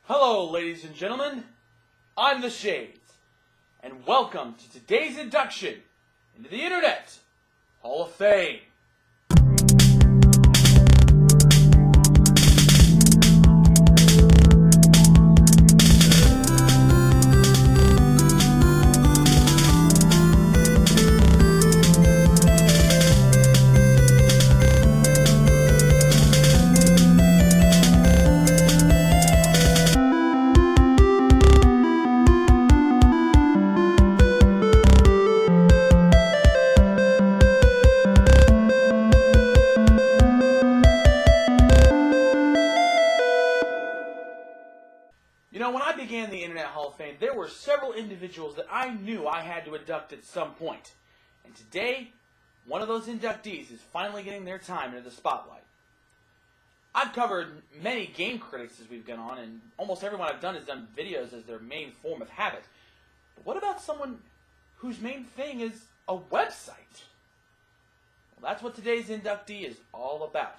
Hello, ladies and gentlemen. I'm the Shades, and welcome to today's induction into the Internet Hall of Fame. You know, when I began the Internet Hall of Fame, there were several individuals that I knew I had to induct at some point. And today, one of those inductees is finally getting their time into the spotlight. I've covered many game critics as we've gone on, and almost everyone I've done has done videos as their main form of habit. But what about someone whose main thing is a website? Well, that's what today's inductee is all about,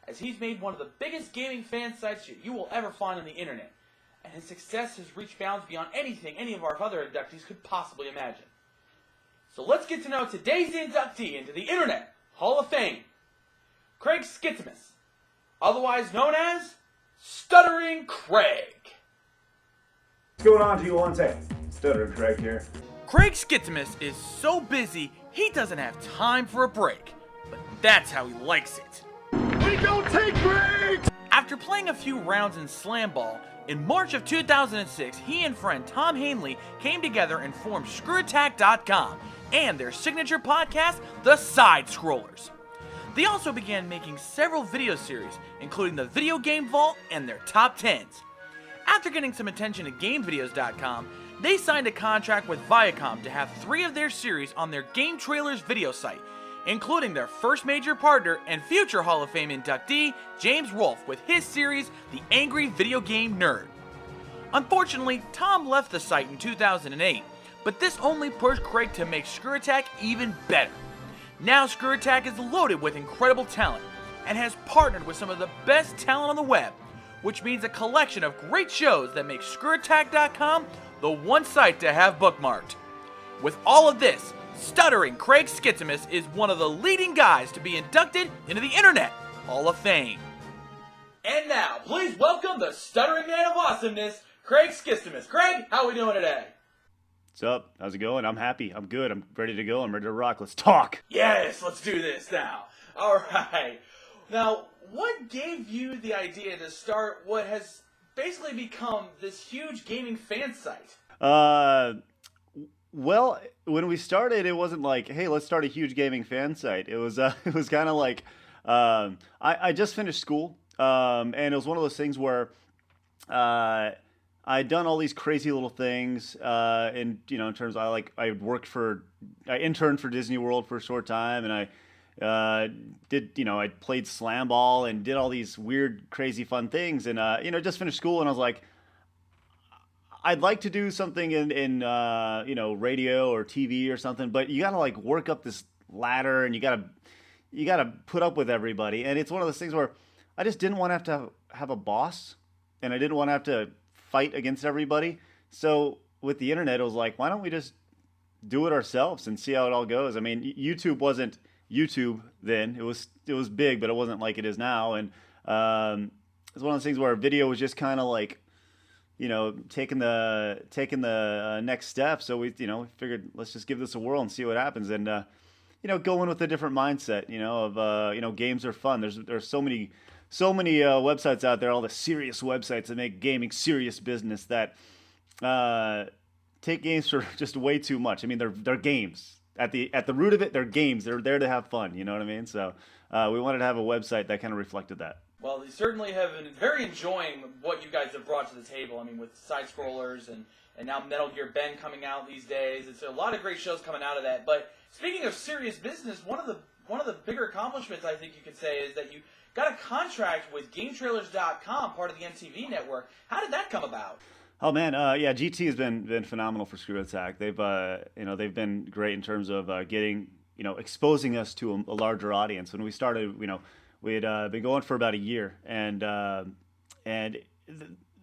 as he's made one of the biggest gaming fan sites you will ever find on the internet. And his success has reached bounds beyond anything any of our other inductees could possibly imagine. So let's get to know today's inductee into the Internet Hall of Fame, Craig Skittimus, otherwise known as Stuttering Craig. What's going on, T1? Stuttering Craig here. Craig Skittimus is so busy he doesn't have time for a break, but that's how he likes it. We don't take breaks! After playing a few rounds in Slam Ball, in March of 2006, he and friend Tom Hanley came together and formed Screwattack.com and their signature podcast, The Side Scrollers. They also began making several video series, including the Video Game Vault and their Top 10s. After getting some attention at GameVideos.com, they signed a contract with Viacom to have 3 of their series on their Game Trailers video site, including their first major partner and future Hall of Fame inductee, James Rolfe, with his series, The Angry Video Game Nerd. Unfortunately, Tom left the site in 2008, but this only pushed Craig to make Screwattack even better. Now Screwattack is loaded with incredible talent, and has partnered with some of the best talent on the web, which means a collection of great shows that make Screwattack.com the one site to have bookmarked. With all of this, Stuttering Craig Skittimus is one of the leading guys to be inducted into the Internet Hall of Fame. And now, please welcome the Stuttering Man of Awesomeness, Craig Skittimus. Craig, how are we doing today? What's up? How's it going? I'm happy. I'm good. I'm ready to go. I'm ready to rock. Let's talk. Yes, let's do this now. All right. Now, what gave you the idea to start what has basically become this huge gaming fan site? Well, when we started, it wasn't like, hey, let's start a huge gaming fan site. It was kind of like, I just finished school, and it was one of those things where I'd done all these crazy little things, in terms of I interned for Disney World for a short time, and I played Slam Ball and did all these weird, crazy, fun things, and just finished school, and I was like, I'd like to do something in radio or TV or something, but you gotta like work up this ladder, and you gotta put up with everybody, and it's one of those things where I just didn't want to have a boss, and I didn't want to have to fight against everybody. So with the internet, it was like, why don't we just do it ourselves and see how it all goes? I mean, YouTube wasn't YouTube then; it was big, but it wasn't like it is now, and it's one of those things where video was just kind of like, taking the next step. So we figured, let's just give this a whirl and see what happens, and go in with a different mindset, of games are fun. There's so many websites out there, all the serious websites that make gaming serious business, that take games for just way too much. I mean, they're games. At the root of it, they're games. They're there to have fun, you know what I mean? So we wanted to have a website that kind of reflected that. Well, they certainly have been very enjoying what you guys have brought to the table. I mean, with Side Scrollers and now Metal Gear Ben coming out these days. It's a lot of great shows coming out of that. But speaking of serious business, one of the bigger accomplishments I think you could say is that you got a contract with GameTrailers.com, part of the MTV network. How did that come about? Oh man, yeah, GT has been phenomenal for Screwattack. They've been great in terms of getting, exposing us to a larger audience. When we started, we had been going for about a year, and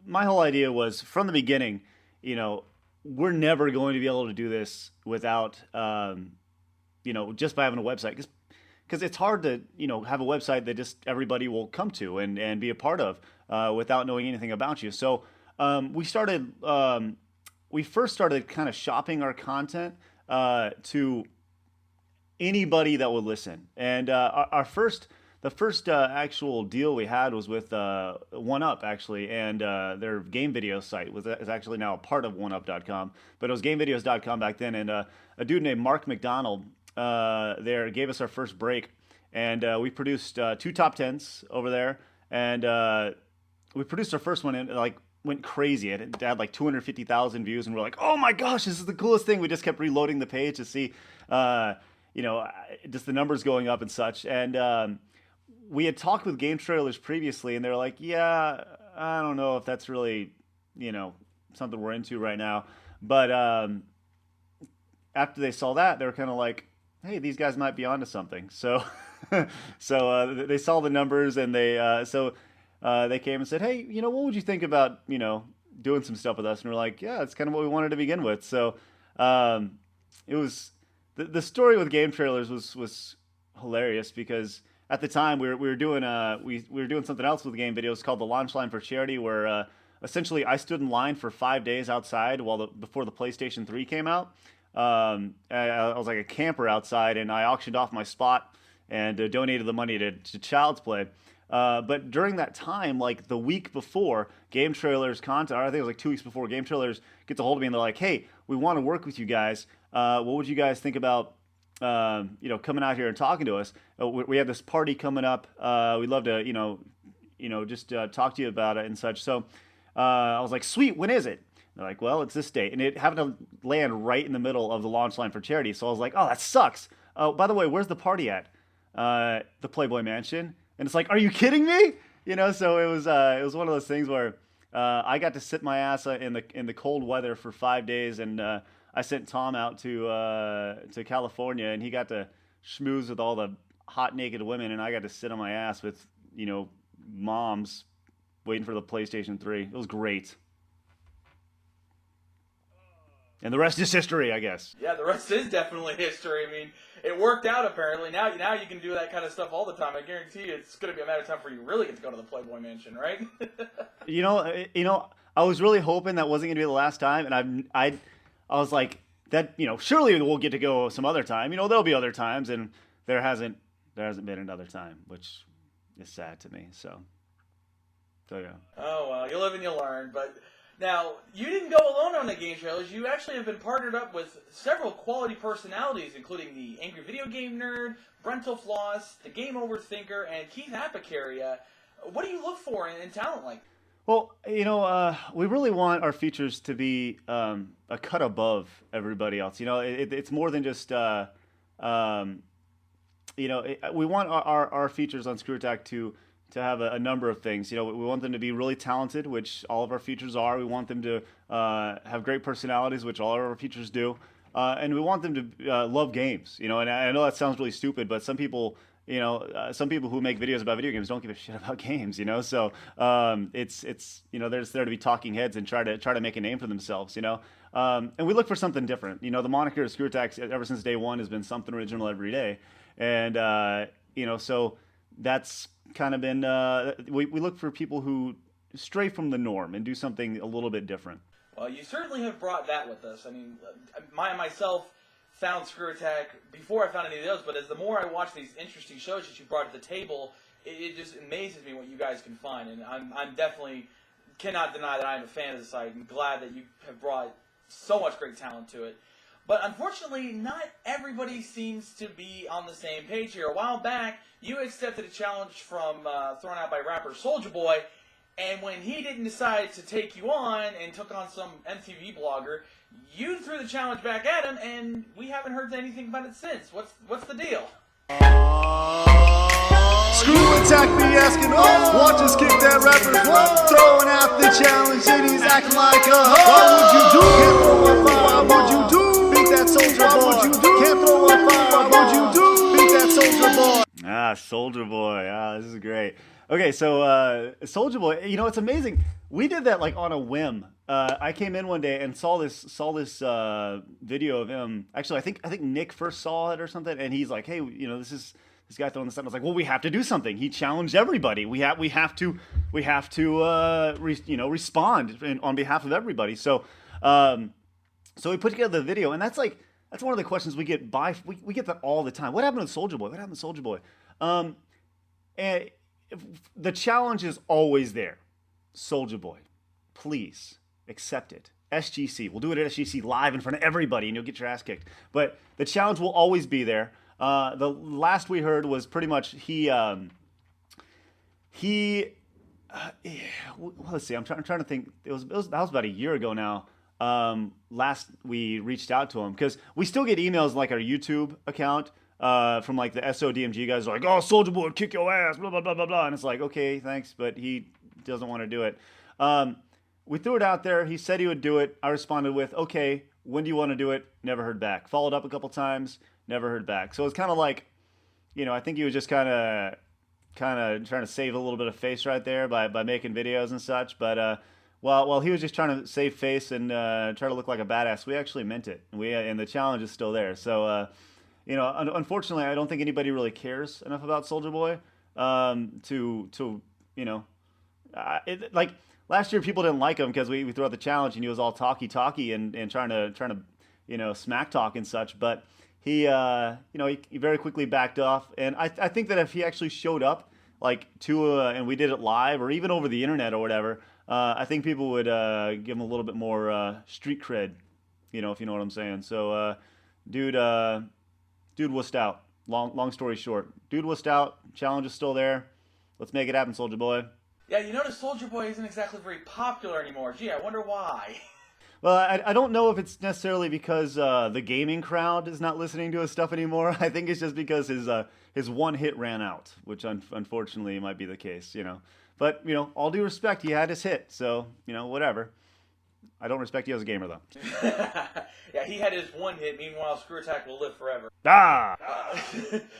my whole idea was from the beginning, we're never going to be able to do this without, just by having a website. Because it's hard to, have a website that just everybody will come to and be a part of without knowing anything about you. So we first started kind of shopping our content to anybody that would listen. And the first actual deal we had was with 1UP, actually, and their game video site is actually now a part of 1UP.com, but it was gamevideos.com back then. And a dude named Mark McDonald there gave us our first break, and we produced 2 top 10s over there, and we produced our first one and went crazy. It had like 250,000 views, and we're like, oh my gosh, this is the coolest thing. We just kept reloading the page to see just the numbers going up and such. And we had talked with game trailers previously, and they were like, yeah, I don't know if that's really, something we're into right now. But after they saw that, they were kind of like, hey, these guys might be onto something. So they saw the numbers, and they came and said, hey, what would you think about, doing some stuff with us? And we're like, yeah, it's kind of what we wanted to begin with. So it was the story with game trailers was hilarious, because at the time we were doing something else with game videos called the Launch Line for Charity, where essentially I stood in line for 5 days outside before the PlayStation 3 came out. I was like a camper outside, and I auctioned off my spot and donated the money to Child's Play. But during that time, like the week before, Game Trailers content, or I think it was like 2 weeks before, Game Trailers gets a hold of me, and they're like, hey, we want to work with you guys. What would you guys think about coming out here and talking to us? We have this party coming up. We'd love to, just talk to you about it and such. So I was like, sweet, when is it? They're like, well, it's this date. And it happened to land right in the middle of the Launch Line for Charity. So I was like, oh, that sucks. Oh, by the way, where's the party at? The Playboy Mansion. And it's like, are you kidding me? So it was one of those things where I got to sit my ass in the cold weather for 5 days, and I sent Tom out to California, and he got to schmooze with all the hot naked women, and I got to sit on my ass with moms waiting for the PlayStation 3. It was great. And the rest is history, I guess. Yeah, the rest is definitely history. I mean, it worked out apparently. Now you can do that kind of stuff all the time. I guarantee you it's going to be a matter of time before you really get to go to the Playboy Mansion, right? I was really hoping that wasn't going to be the last time, and I was like, that, surely we'll get to go some other time. There'll be other times, and there hasn't been another time, which is sad to me. So yeah. Oh well, you live and you learn, but. Now, you didn't go alone on the game trailers. You actually have been partnered up with several quality personalities, including the Angry Video Game Nerd, Brental Floss, the Game Overthinker, and Keith Apicary. What do you look for in talent like? Well, we really want our features to be a cut above everybody else. It's more than just, we want our features on Screwattack to have a number of things. We want them to be really talented, which all of our features are. We want them to have great personalities, which all of our features do. And we want them to love games. And I know that sounds really stupid, but some people who make videos about video games don't give a shit about games. So it's they're just there to be talking heads and try to make a name for themselves. And we look for something different. The moniker of Screwattack ever since day one has been something original every day, and so that's kind of been we look for people who stray from the norm and do something a little bit different. Well, you certainly have brought that with us. I mean, myself found Screwattack before I found any of those, but as the more I watch these interesting shows that you brought to the table, it just amazes me what you guys can find, and I'm definitely cannot deny that I'm a fan of the site and glad that you have brought so much great talent to it. But unfortunately, not everybody seems to be on the same page here. A while back, you accepted a challenge from thrown out by rapper Soulja Boy, and when he didn't decide to take you on and took on some MTV blogger, you threw the challenge back at him, and we haven't heard anything about it since. What's the deal? Screwattack be asking, watch us kick that rapper's throwing out the challenge and he's acting like a hoe. What would you do? Can't throw a fire, what would you do? Beat that Soulja Boy. Can't throw a fire, what would you do? Beat that Soulja Boy. Soldier Boy. This is great. Okay, so Soldier Boy, it's amazing. We did that like on a whim. I came in one day and saw this video of him. Actually, I think Nick first saw it or something, and he's like, "Hey, this guy throwing this out." I was like, "Well, we have to do something." He challenged everybody. We have to respond on behalf of everybody. So we put together the video, and that's one of the questions we get we get that all the time. What happened to Soldier Boy? What happened to Soldier Boy? And the challenge is always there. Soldier Boy, please accept it. SGC, we'll do it at SGC live in front of everybody, and you'll get your ass kicked. But the challenge will always be there. The last we heard was pretty much let's see, I'm trying to think. That was about a year ago now. Last we reached out to him, because we still get emails like our YouTube account from like the SODMG guys like, "Oh, Soldier Boy would kick your ass, blah blah blah blah blah," and it's like, okay, thanks, but he doesn't want to do it. We threw it out there. He said he would do it. I responded with, "Okay, when do you want to do it?" Never heard back. Followed up a couple times. Never heard back. So it's kind of like, I think he was just kind of trying to save a little bit of face right there by making videos and such. But while he was just trying to save face and try to look like a badass, we actually meant it. And the challenge is still there. So unfortunately, I don't think anybody really cares enough about Soldier Boy like last year people didn't like him because we threw out the challenge and he was all talky and trying to smack talk and such. But he very quickly backed off. And I think that if he actually showed up and we did it live or even over the internet or whatever, I think people would give him a little bit more street cred, if you know what I'm saying. So dude wussed out. Long story short, dude wussed out. Challenge is still there. Let's make it happen, Soldier Boy. Yeah, you notice Soldier Boy isn't exactly very popular anymore. Gee, I wonder why. Well, I don't know if it's necessarily because the gaming crowd is not listening to his stuff anymore. I think it's just because his one hit ran out, which unfortunately might be the case, But, all due respect, he had his hit, so, whatever. I don't respect you as a gamer, though. Yeah, he had his one hit. Meanwhile, Screwattack will live forever.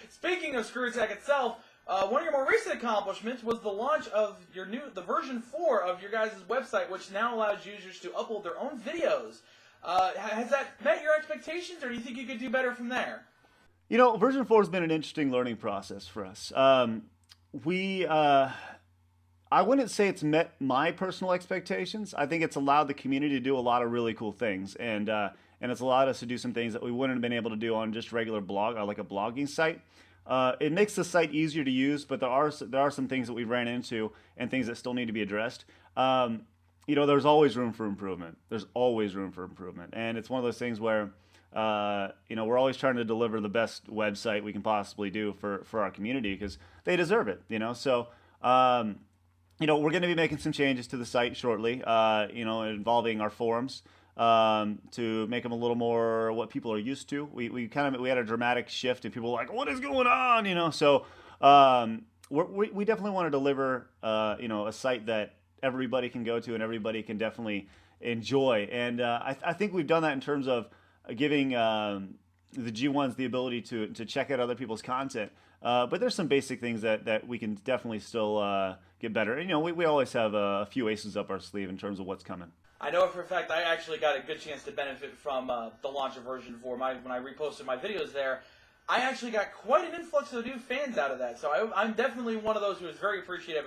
Speaking of Screwattack itself, one of your more recent accomplishments was the launch of the version 4 of your guys' website, which now allows users to upload their own videos. Has that met your expectations, or do you think you could do better from there? Version 4 has been an interesting learning process for us. I wouldn't say it's met my personal expectations. I think it's allowed the community to do a lot of really cool things, and it's allowed us to do some things that we wouldn't have been able to do on just regular blog or like a blogging site. It makes the site easier to use, but there are some things that we've ran into and things that still need to be addressed. There's always room for improvement. There's always room for improvement, and it's one of those things where we're always trying to deliver the best website we can possibly do for our community because they deserve it. So. We're going to be making some changes to the site shortly, involving our forums to make them a little more what people are used to. We had a dramatic shift and people were like, "What is going on?" So we definitely want to deliver a site that everybody can go to and everybody can definitely enjoy. And I think we've done that in terms of giving the G1s the ability to check out other people's content. But there's some basic things that we can definitely still get better. And, we always have a few aces up our sleeve in terms of what's coming. I know for a fact I actually got a good chance to benefit from the launch of version 4. When I reposted my videos there, I actually got quite an influx of new fans out of that. So I'm definitely one of those who is very appreciative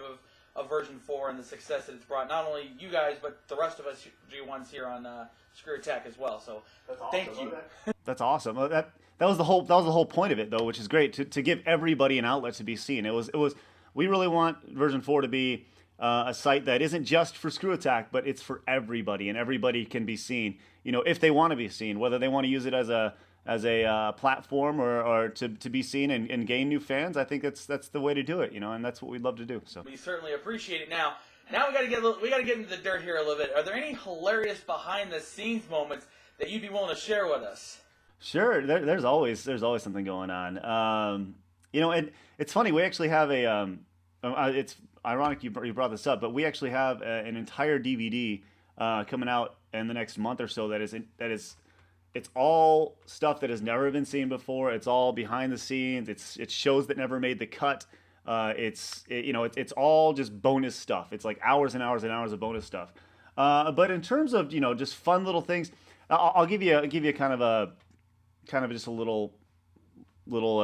of version 4 and the success that it's brought. Not only you guys, but the rest of us G1s here on Screwattack as well. So thank you. That's awesome. That was the whole point of it, though, which is great to give everybody an outlet to be seen. It was. We really want version 4 to be a site that isn't just for Screwattack, but it's for everybody, and everybody can be seen. If they want to be seen, whether they want to use it as a platform or to be seen and gain new fans. I think that's the way to do it. And that's what we'd love to do. So we certainly appreciate it. Now we got to get into the dirt here a little bit. Are there any hilarious behind the scenes moments that you'd be willing to share with us? Sure. There's always something going on. And it's funny. We actually have it's ironic you brought this up, but we actually have an entire DVD coming out in the next month or so that is it's all stuff that has never been seen before. It's all behind the scenes. It's shows that never made the cut. It's all just bonus stuff. It's like hours and hours and hours of bonus stuff. But in terms of just fun little things, I'll give you kind of just a little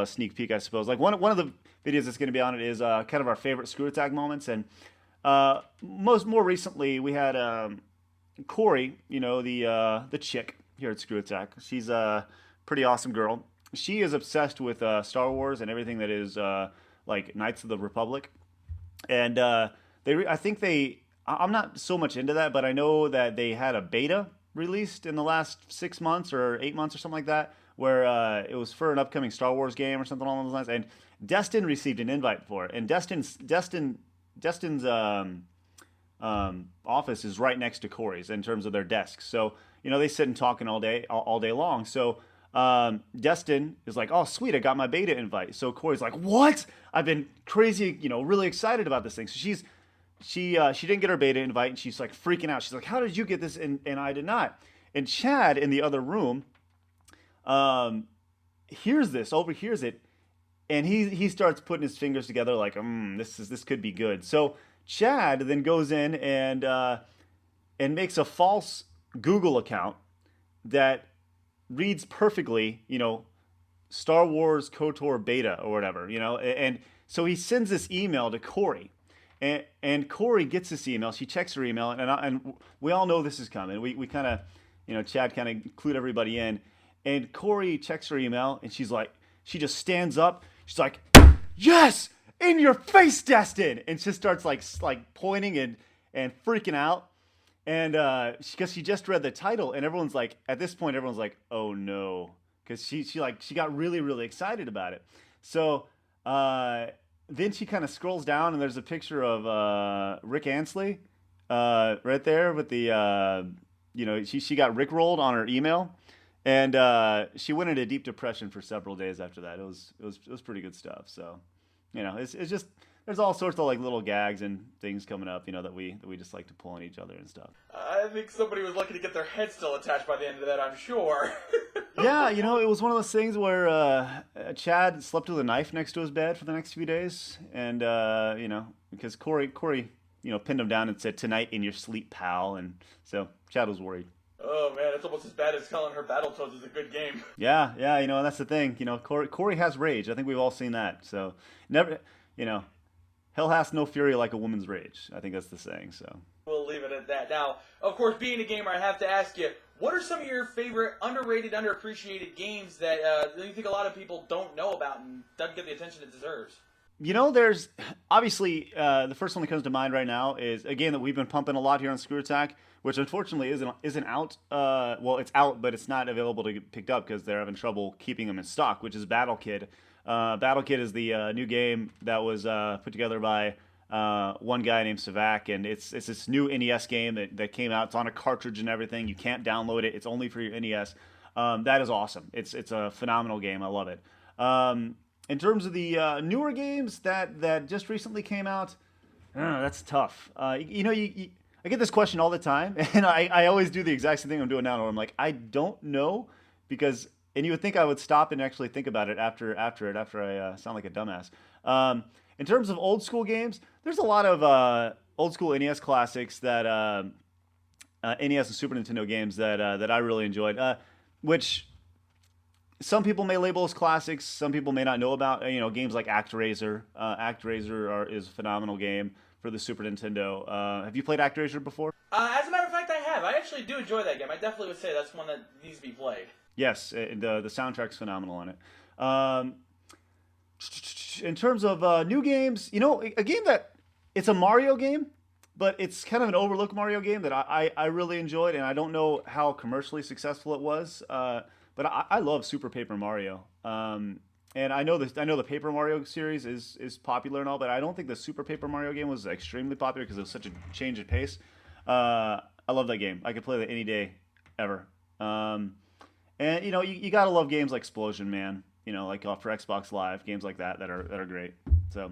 sneak peek, I suppose. Like one of the videos that's going to be on it is kind of our favorite Screwattack moments, and more recently we had Corey, the chick here at Screwattack. She's a pretty awesome girl. She is obsessed with Star Wars and everything that is like Knights of the Republic, and I'm not so much into that, but I know that they had a beta released in the last 6 months or 8 months or something like that, where it was for an upcoming Star Wars game or something along those lines. And Destin received an invite for it, and Destin's office is right next to Corey's in terms of their desks. So they sit and talking all day long. So Destin is like, "Oh, sweet, I got my beta invite." So Corey's like, "What? I've been crazy, really excited about this thing." So she didn't get her beta invite, and she's like freaking out. She's like, "How did you get this and I did not?" And Chad in the other room overhears it, and he starts putting his fingers together like, this could be good. So Chad then goes in and makes a false Google account that reads perfectly, Star Wars KOTOR beta or whatever, and so he sends this email to Corey. And Corey gets this email. She checks her email, and we all know this is coming. We kind of, Chad kind of clued everybody in. And Corey checks her email, and she just stands up. She's like, "Yes, in your face, Destin!" And she starts like pointing and freaking out. And because she just read the title, and at this point, everyone's like, "Oh no," because she got really, really excited about it. So then she kind of scrolls down, and there's a picture of Rick Ansley right there with the she got Rickrolled on her email, and she went into deep depression for several days after that. It was pretty good stuff. So it's just, there's all sorts of like little gags and things coming up that we just like to pull on each other and stuff. I think somebody was lucky to get their head still attached by the end of that, I'm sure. Yeah, it was one of those things where Chad slept with a knife next to his bed for the next few days, and because Corey pinned him down and said, "Tonight in your sleep, pal," and so Chad was worried. Oh man, it's almost as bad as telling her Battletoads is a good game. Yeah, and that's the thing. Corey has rage. I think we've all seen that. So never, hell has no fury like a woman's rage. I think that's the saying. So we'll leave it at that. Now, of course, being a gamer, I have to ask you, what are some of your favorite underrated, underappreciated games that you think a lot of people don't know about and doesn't get the attention it deserves? There's obviously the first one that comes to mind right now is a game that we've been pumping a lot here on Screwattack, which unfortunately isn't out. Well, it's out, but it's not available to get picked up because they're having trouble keeping them in stock, which is Battle Kid. Battle Kid is the new game that was put together by one guy named Savak, and it's this new NES game that came out. It's on a cartridge and everything. You can't download it. It's only for your NES. That is awesome. It's a phenomenal game. I love it. In terms of the newer games that just recently came out, that's tough. I get this question all the time, and I always do the exact same thing I'm doing now, where I'm like, I don't know, and you would think I would stop and actually think about it after I sound like a dumbass. In terms of old school games, there's a lot of old school NES classics that NES and Super Nintendo games that I really enjoyed, which some people may label as classics, some people may not know about. Games like ActRaiser. ActRaiser is a phenomenal game for the Super Nintendo. Have you played ActRaiser before? As a matter of fact, I have. I actually do enjoy that game. I definitely would say that's one that needs to be played. Yes, the soundtrack's phenomenal on it. In terms of new games, a game that it's a Mario game, but it's kind of an overlooked Mario game that I really enjoyed, and I don't know how commercially successful it was, but I love Super Paper Mario. And I know the Paper Mario series is popular and all, but I don't think the Super Paper Mario game was extremely popular because it was such a change of pace. I love that game. I could play that any day, ever. And you gotta love games like Explosion Man. Like for Xbox Live, games like that are great. So,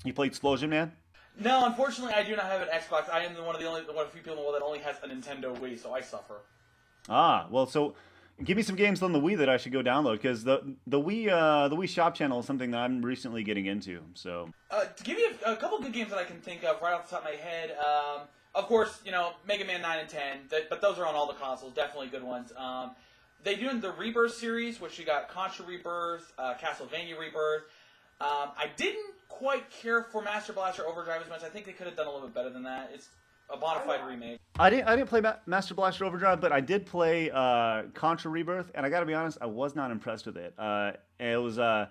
you played Explosion Man? No, unfortunately, I do not have an Xbox. I am one of the few people in the world that only has a Nintendo Wii, so I suffer. Ah, well, so give me some games on the Wii that I should go download, because the Wii Shop channel is something that I'm recently getting into. So to give you a couple good games that I can think of right off the top of my head, of course, Mega Man 9 and 10, but those are on all the consoles, definitely good ones. They do in the Rebirth series, which you got Contra Rebirth, Castlevania Rebirth. I didn't quite care for Master Blaster Overdrive as much. I think they could have done a little bit better than that. It's a bona fide remake. I didn't play Master Blaster Overdrive, but I did play Contra Rebirth, and I got to be honest, I was not impressed with it. It was I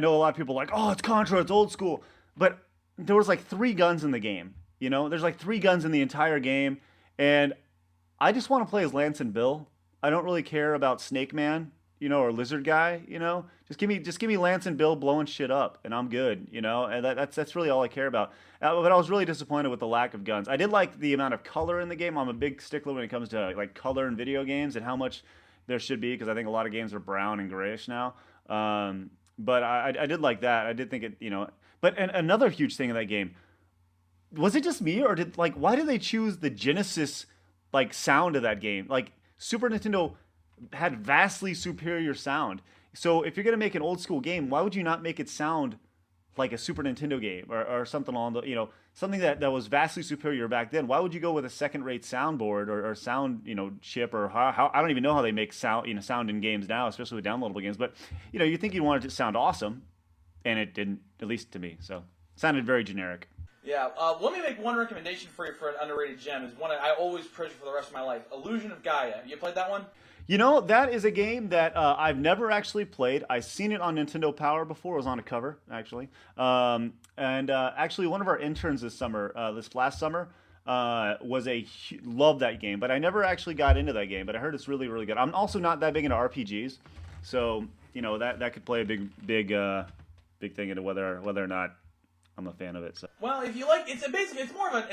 know a lot of people are like, oh, it's Contra, it's old school, but there was like 3 guns in the game. There's like 3 guns in the entire game, and I just want to play as Lance and Bill. I don't really care about Snake Man, or Lizard Guy. Just give me Lance and Bill blowing shit up, and I'm good. And that's really all I care about. But I was really disappointed with the lack of guns. I did like the amount of color in the game. I'm a big stickler when it comes to like color in video games and how much there should be, because I think a lot of games are brown and grayish now. But I did like that. I did think it. But another huge thing in that game, was it just me, or why did they choose the Genesis sound of that game? Super Nintendo had vastly superior sound. So if you're going to make an old school game, why would you not make it sound like a Super Nintendo game or something along the, something that was vastly superior back then? Why would you go with a second-rate soundboard or sound, chip, or how I don't even know how they make sound, sound in games now, especially with downloadable games. But, you think you'd want it to sound awesome, and it didn't, at least to me. So it sounded very generic. Yeah, let me make one recommendation for you for an underrated gem. Is one I always treasure for the rest of my life. Illusion of Gaia. You played that one? That is a game that I've never actually played. I've seen it on Nintendo Power before. It was on a cover, actually. Actually, one of our interns this last summer, loved that game. But I never actually got into that game. But I heard it's really, really good. I'm also not that big into RPGs, so that could play a big thing into whether or not I'm a fan of it. So. Well, if you like, it's actually more of an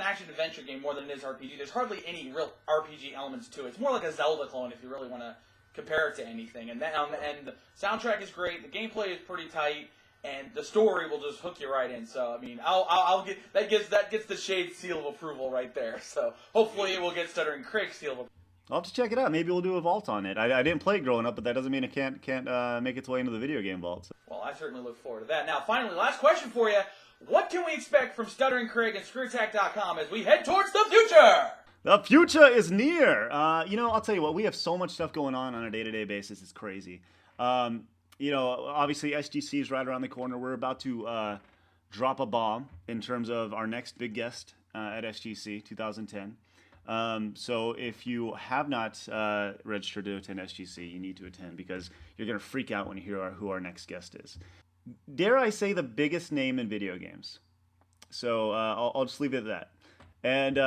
action adventure game more than it is RPG. There's hardly any real RPG elements to it. It's more like a Zelda clone if you really want to compare it to anything. And the soundtrack is great. The gameplay is pretty tight, and the story will just hook you right in. So I mean, I'll get that gets the Shade seal of approval right there. So hopefully it will get Stuttering Craig's seal of approval. I'll have to check it out. Maybe we'll do a vault on it. I didn't play it growing up, but that doesn't mean it can't make its way into the video game vault. So. Well, I certainly look forward to that. Now, finally, last question for you. What can we expect from Stuttering Craig and Screwattack.com as we head towards the future? The future is near. I'll tell you what. We have so much stuff going on a day-to-day basis. It's crazy. Obviously, SGC is right around the corner. We're about to drop a bomb in terms of our next big guest at SGC 2010. So if you have not registered to attend SGC, you need to attend, because you're going to freak out when you hear who our next guest is. Dare I say the biggest name in video games. So I'll just leave it at that. And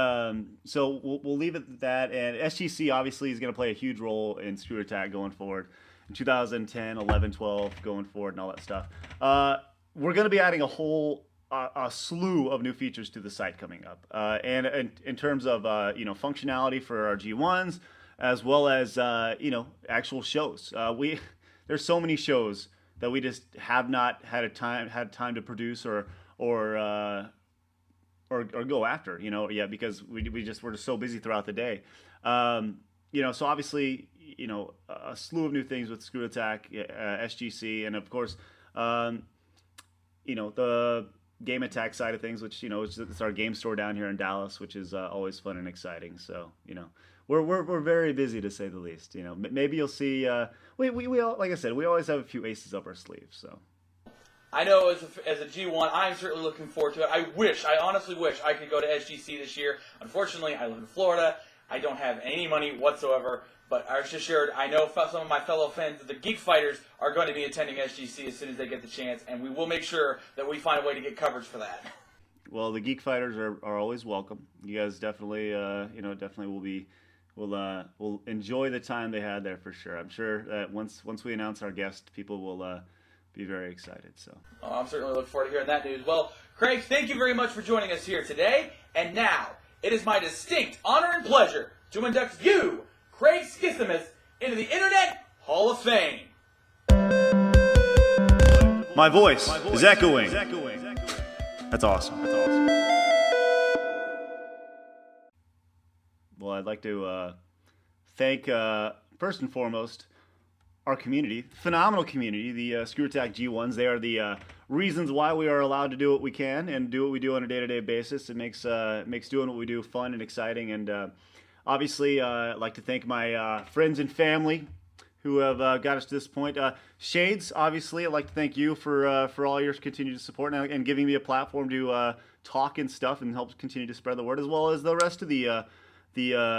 so we'll leave it at that. And SGC obviously is going to play a huge role in Screwattack going forward. In 2010, 11, 12, going forward and all that stuff. We're going to be adding a slew of new features to the site coming up, and in terms of functionality for our G1s, as well as actual shows. There's so many shows that we just have not had time to produce or go after yet, because we're just so busy throughout the day. So obviously a slew of new things with Screwattack, SGC, and of course the Game Attack side of things, which it's our game store down here in Dallas, which is always fun and exciting. So we're very busy, to say the least. Maybe you'll see. We all, like I said, we always have a few aces up our sleeves. So I know as a G1, I'm certainly looking forward to it. I honestly wish I could go to SGC this year. Unfortunately, I live in Florida. I don't have any money whatsoever. But I was assured, I know some of my fellow fans, the Geek Fighters, are going to be attending SGC as soon as they get the chance, and we will make sure that we find a way to get coverage for that. Well, the Geek Fighters are always welcome. You guys definitely, will enjoy the time they had there for sure. I'm sure that once we announce our guest, people will be very excited. So I'm certainly looking forward to hearing that news. Well, Craig, thank you very much for joining us here today. And now, it is my distinct honor and pleasure to induct you, Craig Schismus, into the Internet Hall of Fame. My voice is echoing. That's awesome. Well, I'd like to thank first and foremost, our community, phenomenal community, the Screwattack G1s. They are the reasons why we are allowed to do what we can and do what we do on a day-to-day basis. It makes doing what we do fun and exciting. And obviously, I'd like to thank my friends and family who have got us to this point. Shades, obviously, I'd like to thank you for all your continued support and giving me a platform to talk and stuff and help continue to spread the word, as well as the rest of the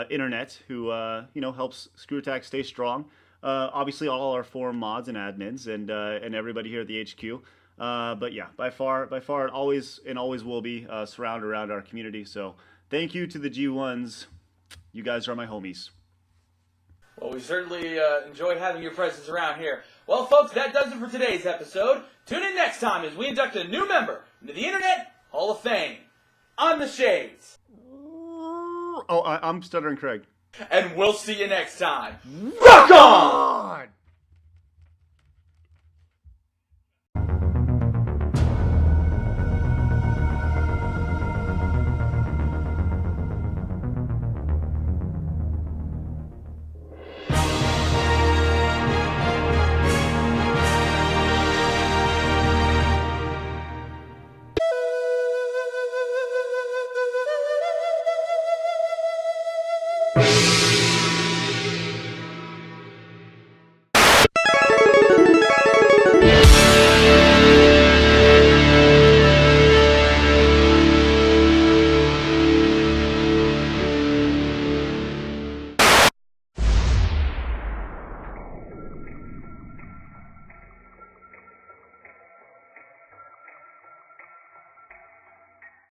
internet who helps Screwattack stay strong. Obviously, all our forum mods and admins and everybody here at the HQ. But yeah, by far, it always will be surrounded around our community. So thank you to the G1s. You guys are my homies. Well, we certainly enjoy having your presence around here. Well, folks, that does it for today's episode. Tune in next time as we induct a new member into the Internet Hall of Fame. I'm the Shades. Oh, I'm Stuttering Craig. And we'll see you next time. Rock on!